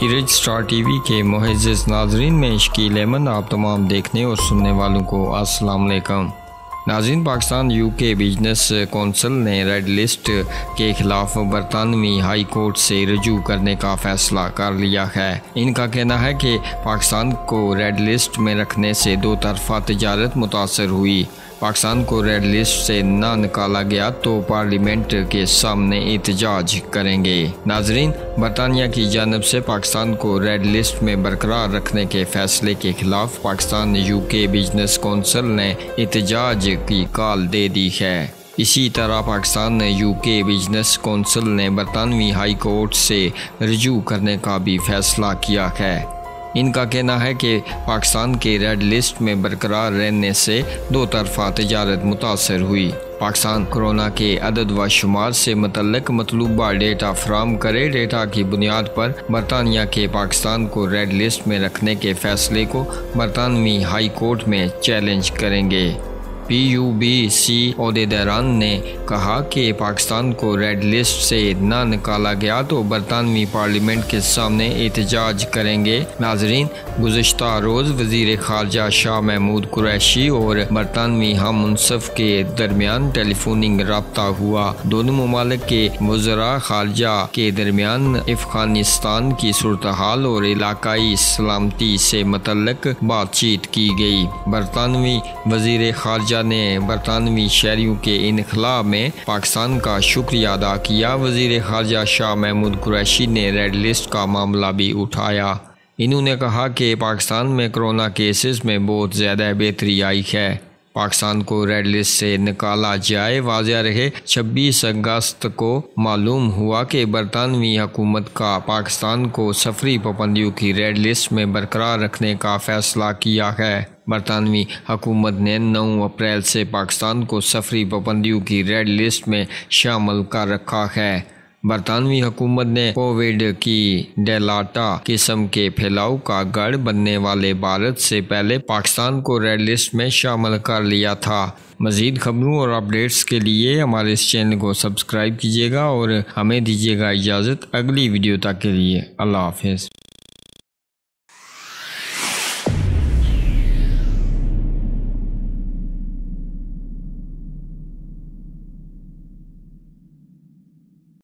Series star TV के मुअज़्ज़िज़ नाज़रीन में शकील अहमद आप तमाम देखने और सुनने वालों को अस्सलाम वालेकुम। नाज़रीन, पाकिस्तान यूके बिजनेस कौंसिल ने रेड लिस्ट के खिलाफ बरतानवी हाई कोर्ट से रजू करने का फैसला कर लिया है। इनका कहना है कि पाकिस्तान को रेड लिस्ट में रखने से दो तरफा तजारत मुतासर हुई। पाकिस्तान को रेड लिस्ट से ना निकाला गया तो पार्लियामेंट के सामने एहतजाज करेंगे। नाजरीन, बरतानिया की जानब से पाकिस्तान को रेड लिस्ट में बरकरार रखने के फैसले के खिलाफ पाकिस्तान यूके बिजनेस कौंसिल ने एहतजाज की कॉल दे दी है। इसी तरह पाकिस्तान यूके बिजनेस कौंसिल ने बरतानवी हाई कोर्ट से रजू करने का भी फैसला किया है। इनका कहना है कि पाकिस्तान के रेड लिस्ट में बरकरार रहने से दो तरफा तजारत मुतासर हुई। पाकिस्तान कोरोना के अदद व शुमार से मुतल्लिक मतलूबा डेटा फराम करे। डेटा की बुनियाद पर बरतानिया के पाकिस्तान को रेड लिस्ट में रखने के फैसले को बरतानवी हाई कोर्ट में चैलेंज करेंगे। PUBC ओहदेदारान ने कहा कि पाकिस्तान को रेड लिस्ट से ना निकाला गया तो बरतानवी पार्लियामेंट के सामने एहतजाज करेंगे। नाजरीन, गुज़श्ता रोज़ वज़ीर ख़ारजा शाह महमूद कुरैशी और बरतानवी हम मुनसफ के दरमियान टेलीफोनिक रब्ता हुआ। दोनों ममालिक के वज़रा ख़ारजा के दरमियान अफ़गानिस्तान की सूरत हाल और इलाकाई सलामती से मुतल्लिक बातचीत की गई। बरतानवी वज़ीर ख़ारजा ने बरतानवी शहरियों के इनखला में पाकिस्तान का शुक्रिया अदा किया। वज़ीर ख़ारजा शाह महमूद कुरैशी ने रेड लिस्ट का मामला भी उठाया। इन्होंने कहा कि पाकिस्तान में कोरोना केसेस में बहुत ज़्यादा बेहतरी आई है। पाकिस्तान को रेड लिस्ट से निकाला जाए। वाज़ेह रहे 26 अगस्त को मालूम हुआ कि बरतानवी हुकूमत का पाकिस्तान को सफरी पाबंदियों की रेड लिस्ट में बरकरार रखने का फैसला किया है। बरतानवी हुकूमत ने 9 अप्रैल से पाकिस्तान को सफरी पाबंदियों की रेड लिस्ट में शामिल कर रखा है। बरतानवी हुकूमत ने कोविड की डेल्टा किस्म के फैलाव का गढ़ बनने वाले भारत से पहले पाकिस्तान को रेड लिस्ट में शामिल कर लिया था। मज़ीद खबरों और अपडेट्स के लिए हमारे इस चैनल को सब्सक्राइब कीजिएगा और हमें दीजिएगा इजाज़त अगली वीडियो तक के लिए। अल्लाह हाफ़िज़।